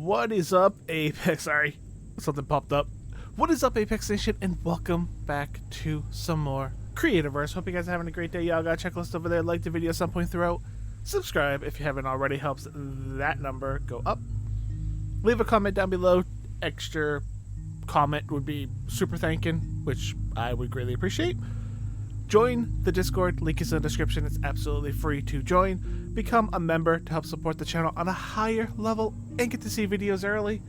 What is up, Apex? Sorry, something popped up. What is up, Apex Nation, and welcome back to some more Creativerse. Hope you guys are having a great day. Y'all got a checklist over there. Like the video at some point throughout. Subscribe if you haven't already. Helps that number go up. Leave a comment down below. Extra comment would be super thanking, which I would greatly appreciate. Join the Discord, link is in the description. It's absolutely free to join. Become a member to help support the channel on a higher level and get to see videos early.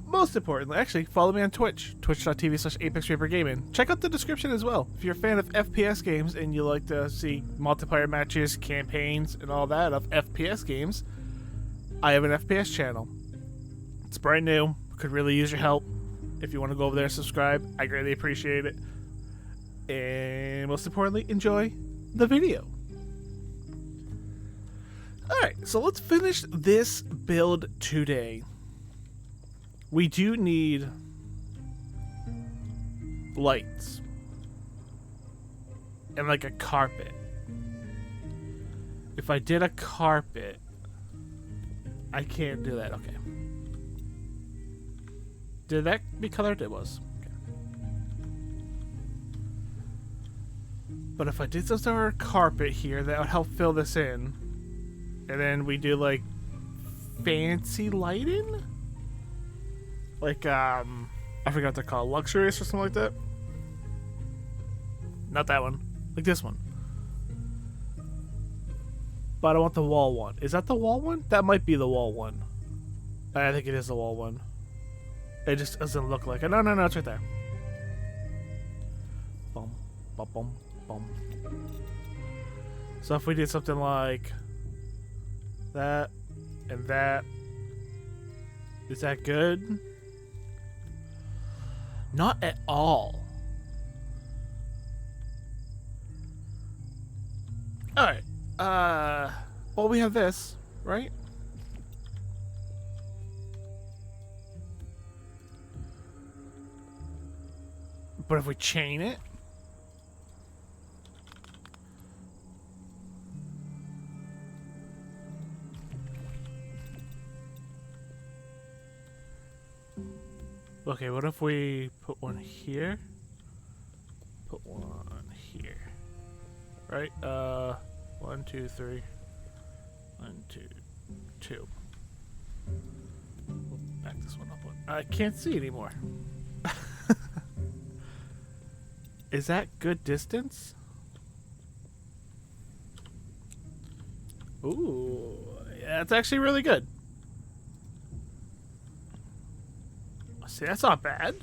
Most importantly, actually, follow me on Twitch, twitch.tv/ApexReaper Gaming. Check out the description as well. If you're a fan of FPS games and you like to see multiplayer matches, campaigns, and all that of FPS games, I have an FPS channel. It's brand new. Could really use your help. If you want to go over there and subscribe, I greatly appreciate it. And most importantly, enjoy the video. Alright, so let's finish this build today. We do need lights and like a carpet. If I did a carpet, I can't do that. Okay. Did that be colored? It was. Okay. But if I did some sort of carpet here, that would help fill this in. And then we do like fancy lighting? Like, I forgot what they're called. Luxurious or something like that? Not that one. Like this one. But I want the wall one. Is that the wall one? That might be the wall one. I think it is the wall one. It just doesn't look like it. No, no, no, it's right there. Boom, boom, boom, boom. So if we did something like that and that, is that good? Not at all. Alright. Well, we have this, right? But if we chain it, okay, what if we put one here? Put one here. Right? 1, 2, 3. 1, 2, 2. We'll back this one up. I can't see anymore. Is that good distance? Ooh, yeah, that's actually really good. See, that's not bad.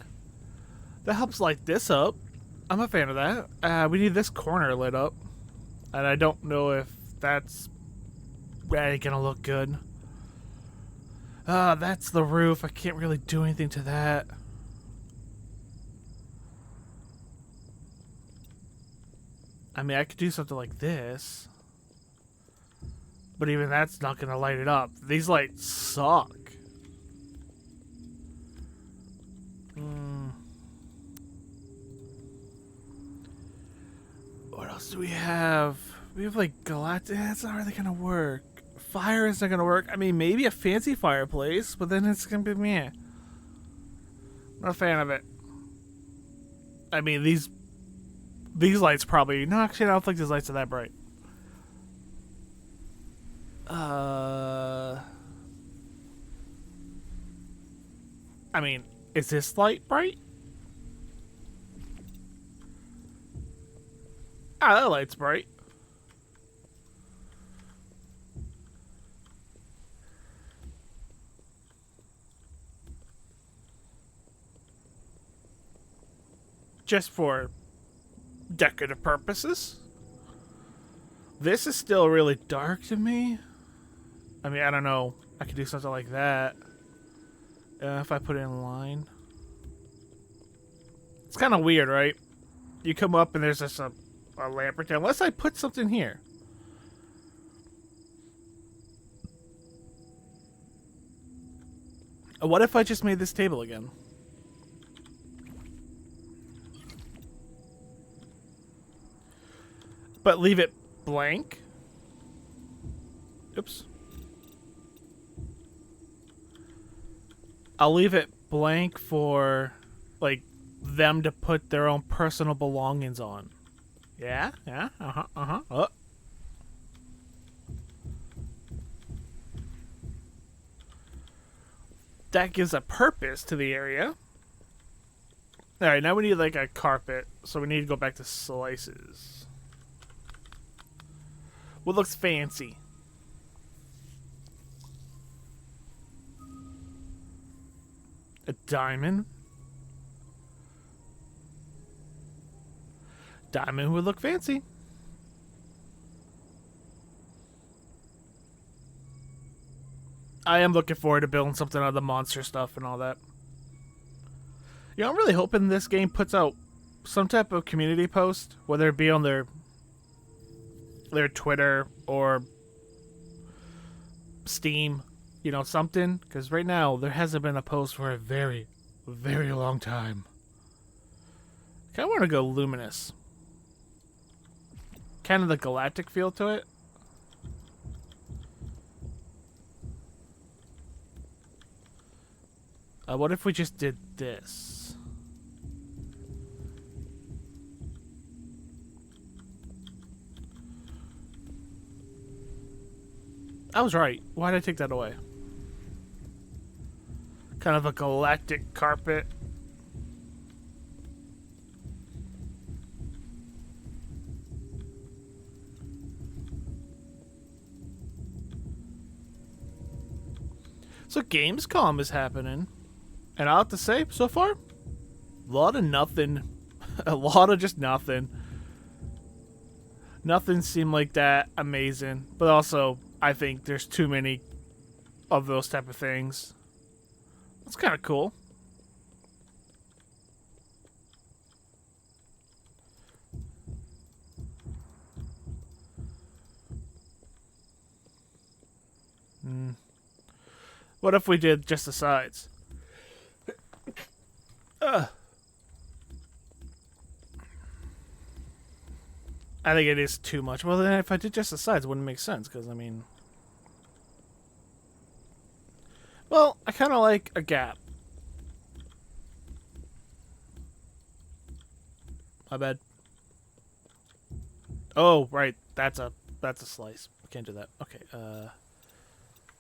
That helps light this up. I'm a fan of that. We need this corner lit up. And I don't know if that's really gonna look good. That's the roof. I can't really do anything to that. I mean, I could do something like this. But even that's not gonna light it up. These lights suck. What else do we have? We have like galactic. That's not really gonna work. Fire isn't gonna work. I mean, maybe a fancy fireplace, but then it's gonna be meh. Not a fan of it. I mean, these lights probably. No, actually, I don't think these lights are that bright. I mean, is this light bright? Ah, that light's bright. Just for decorative purposes. This is still really dark to me. I mean, I don't know. I could do something like that. If I put it in line. It's kind of weird, right? You come up and there's just a lamp right there. Unless I put something here. What if I just made this table again? But leave it blank? Oops. I'll leave it blank for, like, them to put their own personal belongings on. Yeah? Yeah? Uh-huh, uh-huh. Oh. That gives a purpose to the area. Alright, now we need, like, a carpet. So we need to go back to slices. What looks fancy? A diamond? Diamond would look fancy. I am looking forward to building something out of the monster stuff and all that. You know, I'm really hoping this game puts out some type of community post, whether it be on their Twitter or Steam, you know, something. Because right now, there hasn't been a post for a very, very long time. I kind of want to go luminous. Kind of the galactic feel to it. What if we just did this? I was right. Why did I take that away? Kind of a galactic carpet. So Gamescom is happening. And I'll have to say, so far, a lot of nothing. A lot of just nothing. Nothing seemed like that amazing. But also, I think there's too many of those type of things. That's kind of cool. What if we did just the sides? I think it is too much. Well, then if I did just the sides, it wouldn't make sense, because, I mean... Well, I kind of like a gap. My bad. Oh, right. That's a slice. I can't do that. Okay,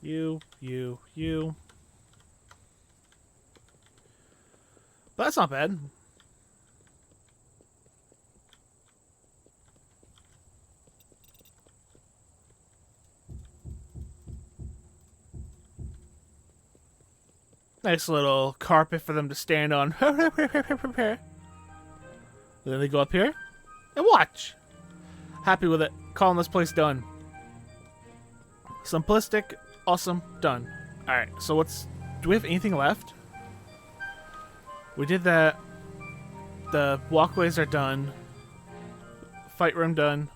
you. But that's not bad. Nice little carpet for them to stand on. Then they go up here and watch. Happy with it. Calling this place done. Simplistic, awesome, done. Alright, so do we have anything left? We did that. The walkways are done. Fight room done.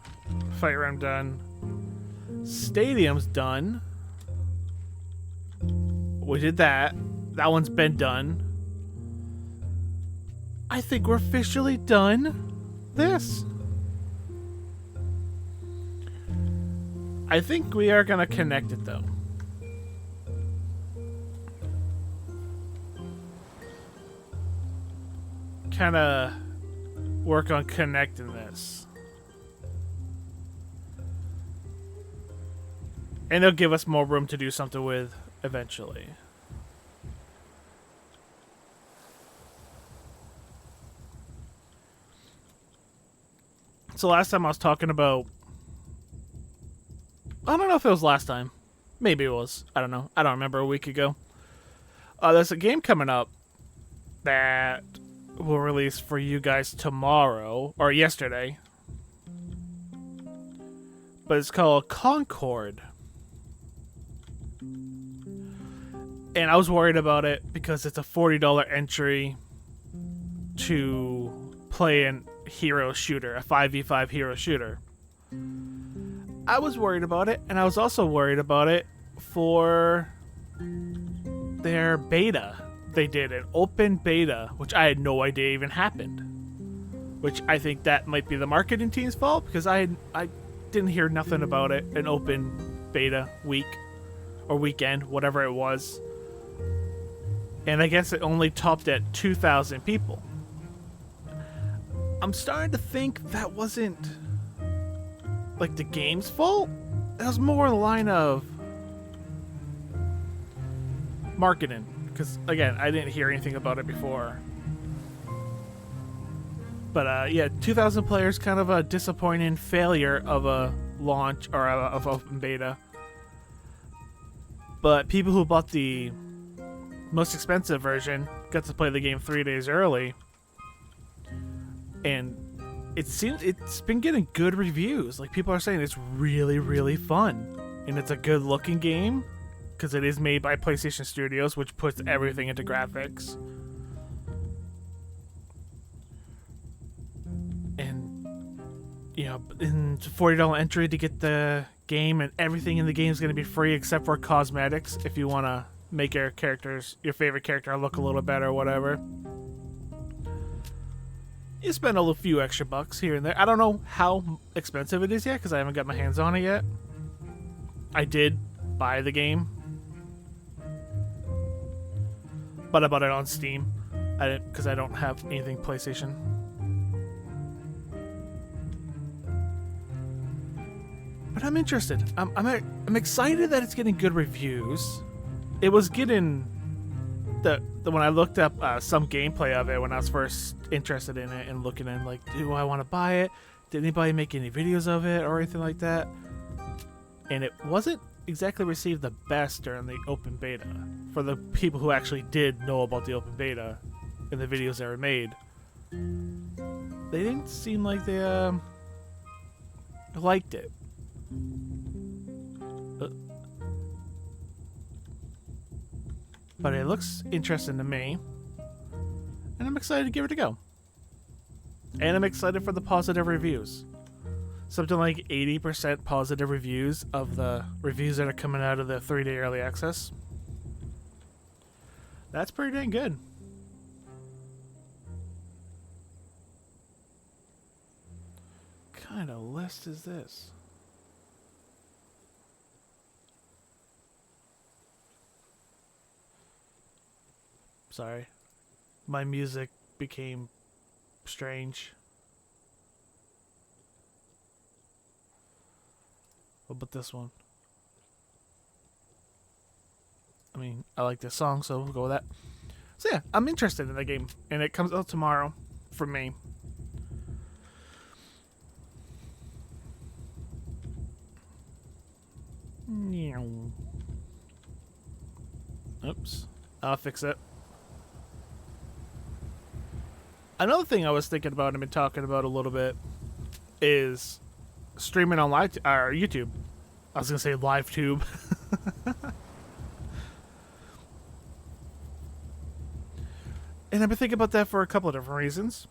Fight room done. Stadium's done. We did that. That one's been done. I think we're officially done this. I think we are gonna connect it though. Kind of work on connecting this. And it'll give us more room to do something with eventually. So last time I was talking about... I don't know if it was last time. Maybe it was. I don't know. I don't remember a week ago. There's a game coming up that will release for you guys tomorrow. Or yesterday. But it's called Concord. And I was worried about it because it's a $40 entry to play an hero shooter, a 5v5 hero shooter. I was worried about it, and I was also worried about it for their beta. They did an open beta, which I had no idea even happened. Which I think that might be the marketing team's fault, because I didn't hear nothing about it. An open beta week or weekend, whatever it was. And I guess it only topped at 2,000 people. I'm starting to think that wasn't like the game's fault. That was more in the line of marketing. Because again, I didn't hear anything about it before. But yeah, 2,000 players, kind of a disappointing failure of a launch or of open beta. But people who bought the most expensive version got to play the game 3 days early, and it's been getting good reviews. Like, people are saying it's really, really fun, and it's a good looking game because it is made by PlayStation Studios, which puts everything into graphics. And you know, it's a $40 entry to get the game, and everything in the game is going to be free except for cosmetics if you want to make your favorite character look a little better or whatever. You spend a few extra bucks here and there. I don't know how expensive it is yet because I haven't got my hands on it yet. I did buy the game, but I bought it on Steam. I didn't, because I don't have anything PlayStation. But I'm interested. I'm excited that it's getting good reviews. It was getting when I looked up some gameplay of it when I was first interested in it and looking in, like, do I want to buy it? Did anybody make any videos of it or anything like that? And it wasn't exactly received the best during the open beta for the people who actually did know about the open beta and the videos that were made. They didn't seem like they liked it. But it looks interesting to me, and I'm excited to give it a go. And I'm excited for the positive reviews. Something like 80% positive reviews of the reviews that are coming out of the 3-day early access. That's pretty dang good. What kind of list is this? Sorry. My music became strange. What about this one? I mean, I like this song, so we'll go with that. So yeah, I'm interested in the game, and it comes out tomorrow for me. Oops. I'll fix it. Another thing I was thinking about and been talking about a little bit is streaming on YouTube. I was going to say LiveTube. And I've been thinking about that for a couple of different reasons.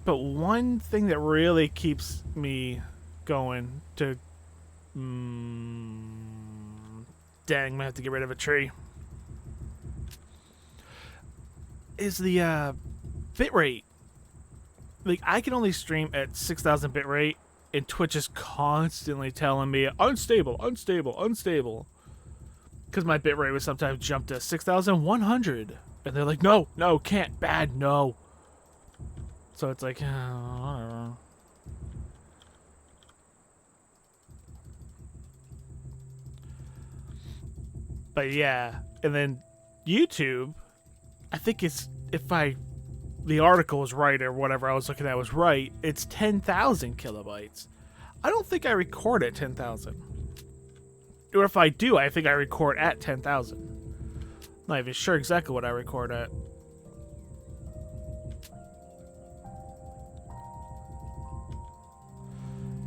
But one thing that really keeps me going to... dang, I'm going to have to get rid of a tree. Is the bitrate. Like, I can only stream at 6,000 bitrate, and Twitch is constantly telling me unstable, unstable, unstable. Because my bitrate would sometimes jump to 6,100, and they're like, no, no, can't, bad, no. So it's like, whatever. But yeah, and then YouTube, I think it's, the article was right or whatever I was looking at was right, it's 10,000 kilobytes. I don't think I record at 10,000. Or if I do, I think I record at 10,000. Not even sure exactly what I record at.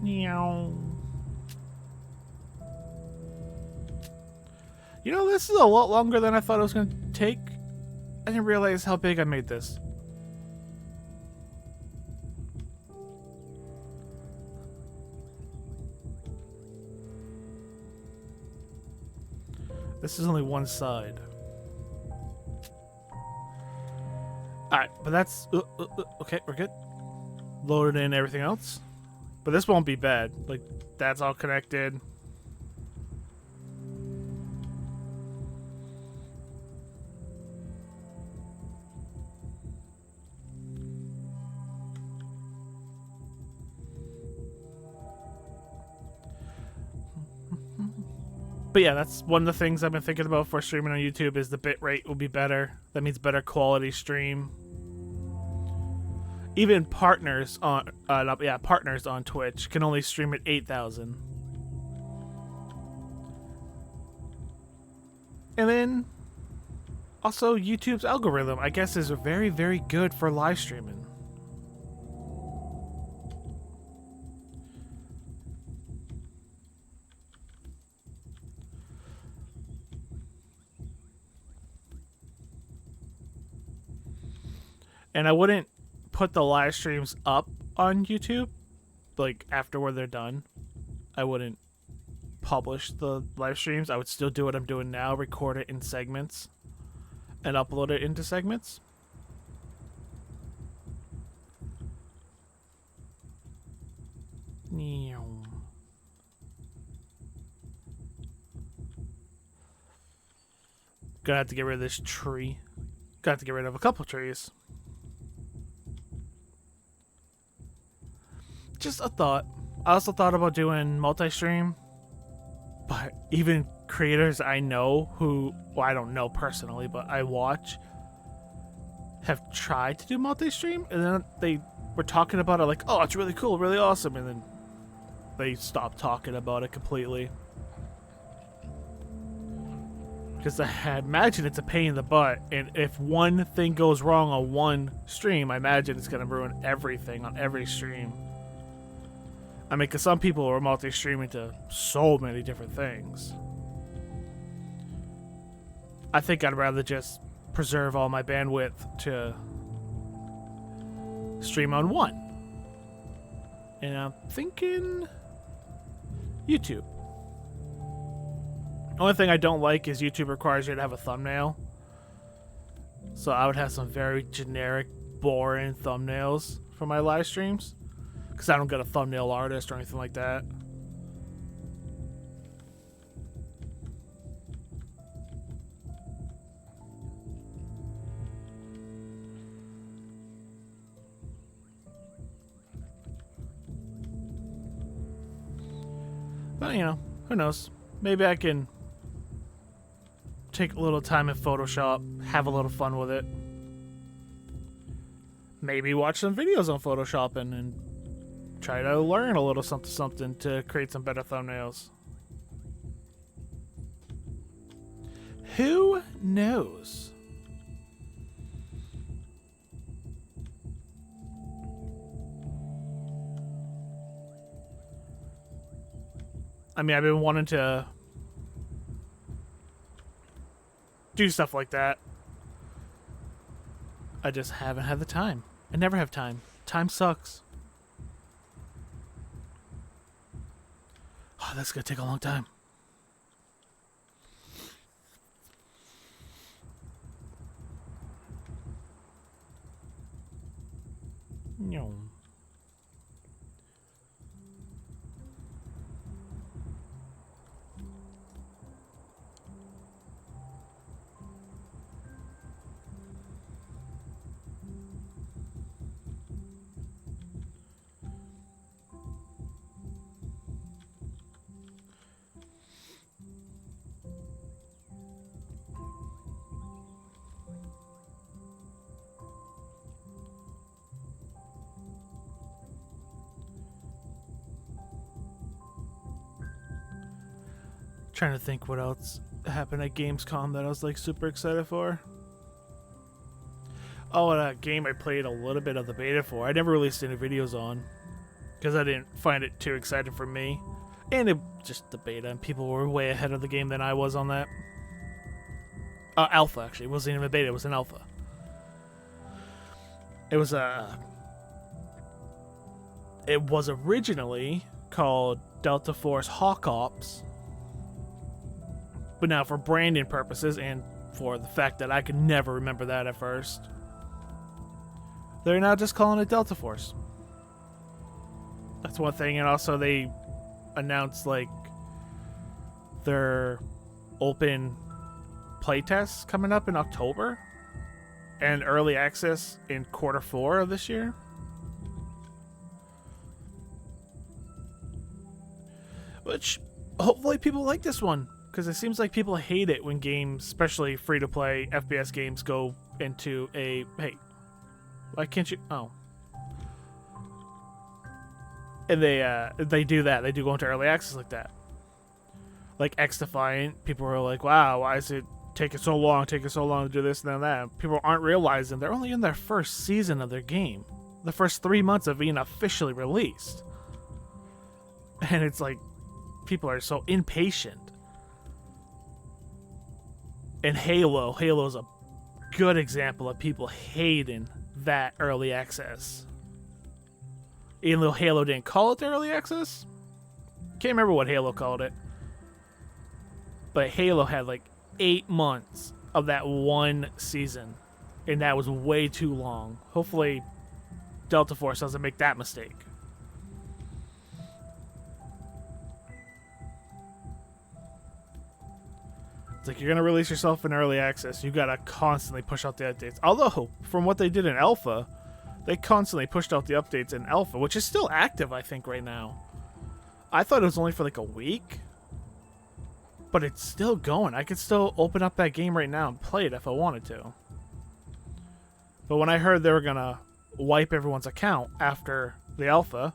Meow. You know, this is a lot longer than I thought it was going to take. I didn't realize how big I made this. This is only one side. Alright, but that's... okay, we're good. Loaded in everything else. But this won't be bad. Like, that's all connected. But yeah, that's one of the things I've been thinking about for streaming on YouTube is the bitrate will be better. That means better quality stream. Even partners on partners on Twitch can only stream at 8,000. And then also YouTube's algorithm, I guess, is very, very good for live streaming. And I wouldn't put the live streams up on YouTube, like after where they're done. I wouldn't publish the live streams. I would still do what I'm doing now, record it in segments and upload it into segments. Gonna have to get rid of this tree. Gonna have to get rid of a couple trees. Just a thought. I also thought about doing multi-stream, but even creators I know who, well, I don't know personally, but I watch, have tried to do multi-stream, and then they were talking about it like, oh, it's really cool, really awesome, and then they stopped talking about it completely. Because I imagine it's a pain in the butt, and if one thing goes wrong on one stream, I imagine it's going to ruin everything on every stream. I mean, because some people are multi-streaming to so many different things. I think I'd rather just preserve all my bandwidth to stream on one. And I'm thinking YouTube. Only thing I don't like is YouTube requires you to have a thumbnail. So I would have some very generic, boring thumbnails for my live streams. Because I don't get a thumbnail artist or anything like that. But, you know, who knows? Maybe I can take a little time in Photoshop, have a little fun with it. Maybe watch some videos on Photoshop and try to learn a little something to create some better thumbnails. Who knows? I mean, I've been wanting to do stuff like that. I just haven't had the time. I never have time. Time sucks. Oh, that's gonna take a long time. No. Trying to think what else happened at Gamescom that I was like super excited for. Oh, and a game I played a little bit of the beta for. I never released any videos on because I didn't find it too exciting for me. And it just the beta, and people were way ahead of the game than I was on that. Alpha, actually. It wasn't even a beta, it was an alpha. It was originally called Delta Force Hawk Ops. But now for branding purposes and for the fact that I could never remember that at first, they're now just calling it Delta Force. That's one thing. And also they announced like their open playtests coming up in October and early access in Q4 of this year. Which hopefully people like this one. Because it seems like people hate it when games, especially free-to-play FPS games, go into a... Hey, why can't you... Oh. And they do that. They do go into early access like that. Like X-Defiant, people are like, wow, why is it taking so long to do this and then that? People aren't realizing they're only in their first season of their game. The first 3 months of being officially released. And it's like, people are so impatient. And Halo's a good example of people hating that early access. Even though Halo didn't call it early access. Can't remember what Halo called it. But Halo had like 8 months of that one season. And that was way too long. Hopefully Delta Force doesn't make that mistake. It's like, you're going to release yourself in early access. You got to constantly push out the updates. Although, from what they did in Alpha, they constantly pushed out the updates in Alpha, which is still active, I think, right now. I thought it was only for like a week. But it's still going. I could still open up that game right now and play it if I wanted to. But when I heard they were going to wipe everyone's account after the Alpha,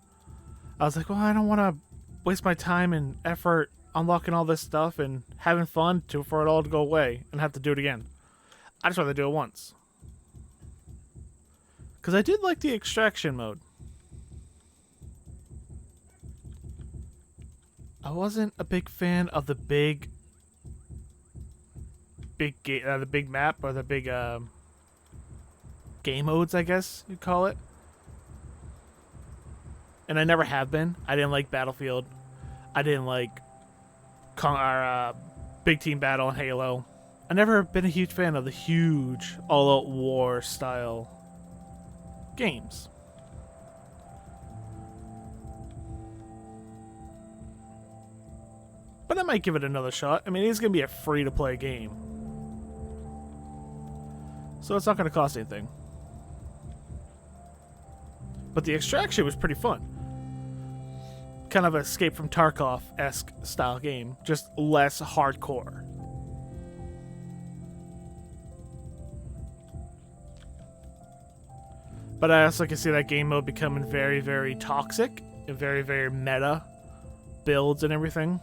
I was like, well, I don't want to waste my time and effort unlocking all this stuff and having fun for it all to go away and have to do it again. I just rather do it once. Because I did like the extraction mode. I wasn't a big fan of the big map or the big game modes, I guess you'd call it. And I never have been. I didn't like Battlefield. I didn't like Big Team Battle in Halo. I never been a huge fan of the huge all-out war style games. But I might give it another shot. I mean, it's going to be a free-to-play game. So it's not going to cost anything. But the extraction was pretty fun. Kind of an Escape from Tarkov-esque style game. Just less hardcore. But I also can see that game mode becoming very, very toxic. And very, very meta builds and everything.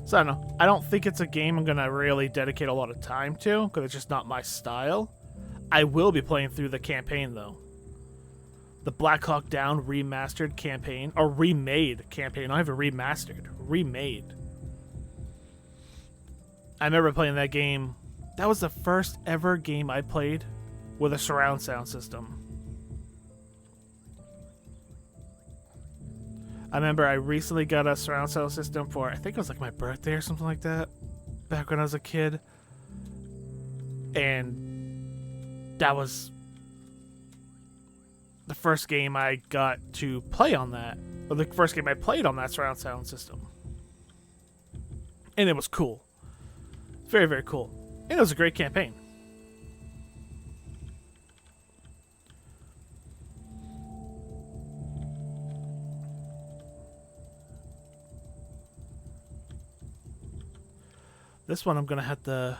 So I don't know. I don't think it's a game I'm going to really dedicate a lot of time to, because it's just not my style. I will be playing through the campaign, though. The Black Hawk Down remastered campaign, or remade campaign, not even remastered, remade. I remember playing that game. That was the first ever game I played with a surround sound system. I remember I recently got a surround sound system for, I think it was like my birthday or something like that, back when I was a kid. And that was the first game I got to play on that, or the first game I played on that surround sound system. And it was cool. Very, very cool. And it was a great campaign. This one I'm going to have to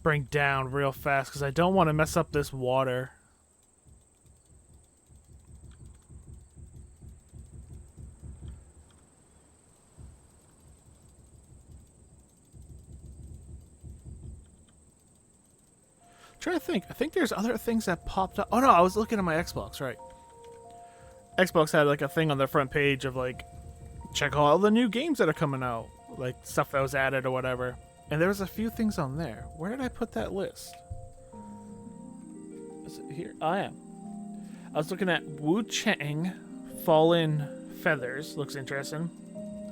bring down real fast because I don't want to mess up this water. I'm trying to think. I think there's other things that popped up. Oh no, I was looking at my Xbox, right. Xbox had like a thing on their front page of like, check all the new games that are coming out. Like stuff that was added or whatever. And there was a few things on there. Where did I put that list? Is it here? I am. I was looking at Wu Chang Fallen Feathers. Looks interesting.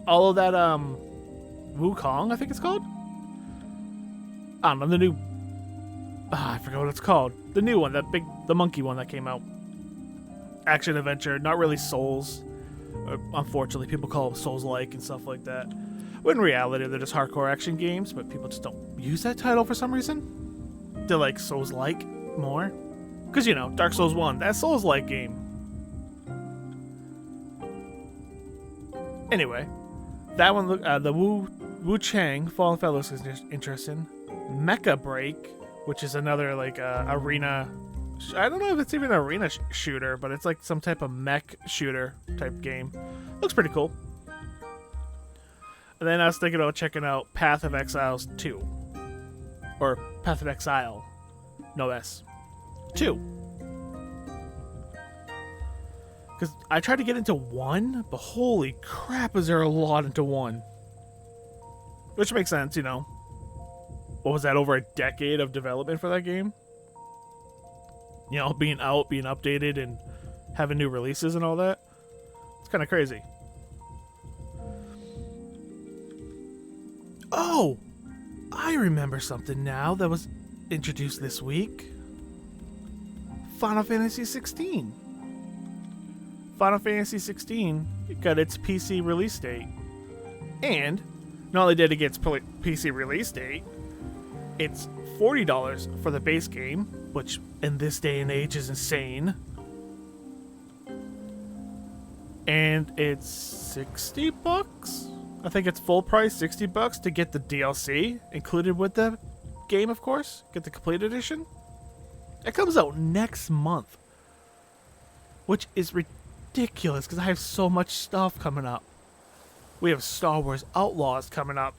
All of that, Wukong, I think it's called? I don't know, the new... I forgot what it's called. The new one, the monkey one that came out. Action adventure, not really Souls. Unfortunately, people call them Souls-like and stuff like that. When in reality, they're just hardcore action games, but people just don't use that title for some reason. They're like Souls-like more. Because, you know, Dark Souls 1, that Souls-like game. Anyway, that one, the Wu Wu Chang, Fallen Fell looks interesting. Mecha Break, which is another like arena. I don't know if it's even an arena shooter, but it's like some type of mech shooter type game. Looks pretty cool. And then I was thinking about checking out Path of Exiles 2. Or Path of Exile. No S. 2. Because I tried to get into 1, but holy crap, is there a lot into 1. Which makes sense, you know. What was that, over a decade of development for that game? You know, being out, being updated, and having new releases and all that. It's kind of crazy. Oh! I remember something now that was introduced this week. Final Fantasy 16. Final Fantasy 16 got its PC release date. And not only did it get its PC release date, it's $40 for the base game, which in this day and age is insane. And it's 60 bucks? I think it's full price, 60 bucks to get the DLC included with the game, of course. Get the complete edition. It comes out next month, which is ridiculous because I have so much stuff coming up. We have Star Wars Outlaws coming up,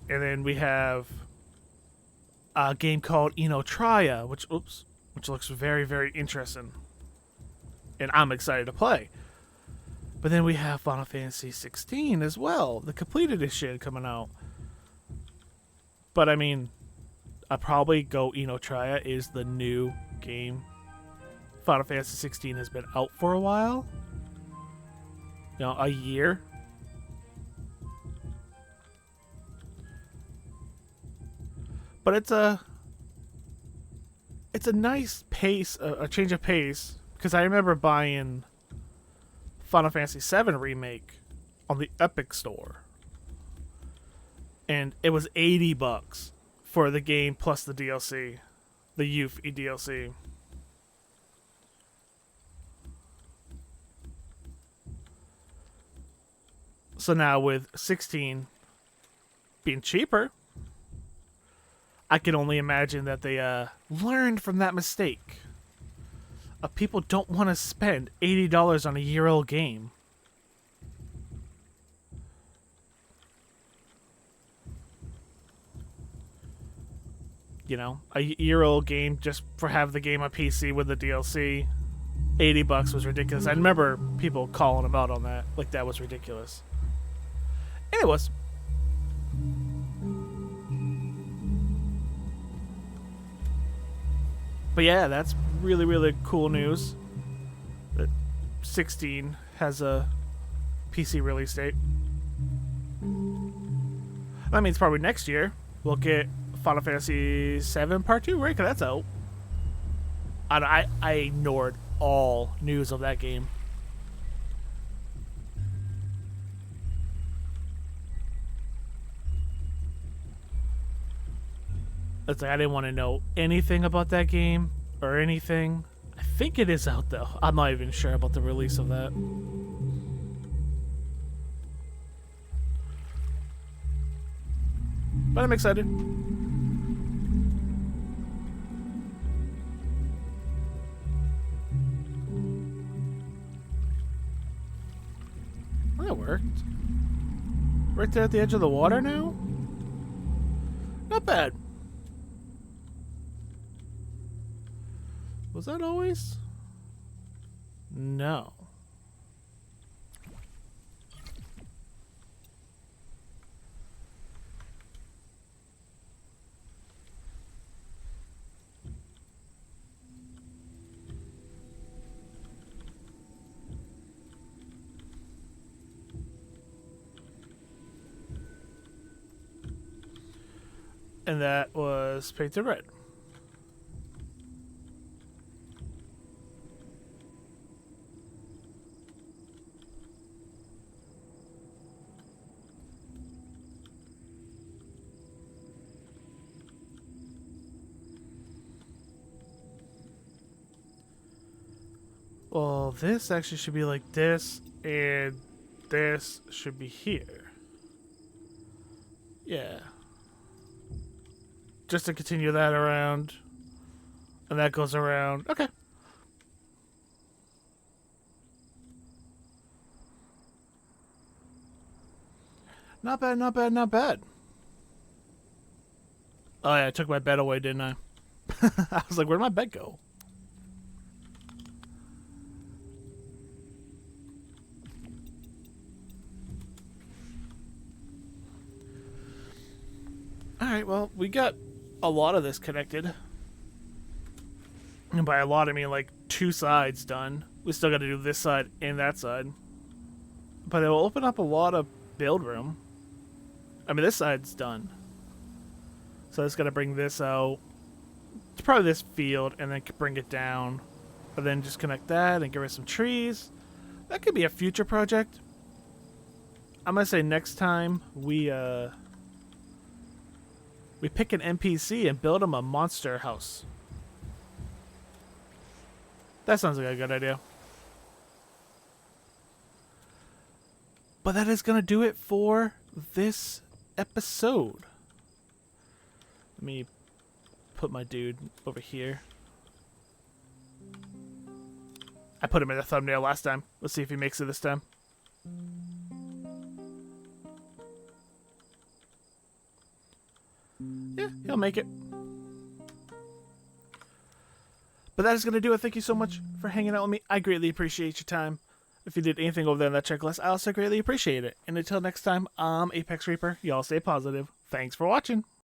and then we have a game called Enotraya, which looks very, very interesting, and I'm excited to play. But then we have Final Fantasy 16 as well, the complete edition coming out. But I mean, I'd probably go Enotraya is the new game. Final Fantasy 16 has been out for a while. You know, a year. But it's a nice pace, a change of pace, because I remember buying Final Fantasy VII Remake on the Epic Store, and it was 80 bucks for the game plus the DLC, the Yuffie DLC. So now with 16 being cheaper, I can only imagine that they learned from that mistake. People don't want to spend $80 on a year-old game. You know, a year-old game just for have the game on PC with the DLC. 80 bucks was ridiculous. I remember people calling them out on that. Like, that was ridiculous. And it was. But yeah, that's really, really cool news that 16 has a PC release date. That means probably next year we'll get Final Fantasy VII Part 2, right? 'Cause that's out. I ignored all news of that game. It's like I didn't want to know anything about that game or anything. I think it is out though. I'm not even sure about the release of that. But I'm excited. That worked. Right there at the edge of the water now? Not bad. Was that always? No. And that was painted red. Well, this actually should be like this, and this should be here. Yeah. Just to continue that around. And that goes around. Okay. Not bad, not bad, not bad. Oh yeah, I took my bed away, didn't I? I was like, where'd my bed go? Alright, well, we got a lot of this connected. And by a lot, I mean like 2 sides done. We still got to do this side and that side. But it will open up a lot of build room. I mean, this side's done. So I just got to bring this out. It's probably this field and then bring it down. But then just connect that and get rid of some trees. That could be a future project. I'm going to say next time we pick an NPC and build him a monster house. That sounds like a good idea. But that is going to do it for this episode. Let me put my dude over here. I put him in the thumbnail last time. Let's see if he makes it this time. Yeah, he'll make it. But that is going to do it. Thank you so much for hanging out with me. I greatly appreciate your time. If you did anything over there in that checklist, I also greatly appreciate it. And until next time, I'm ApexReaper. Y'all stay positive. Thanks for watching.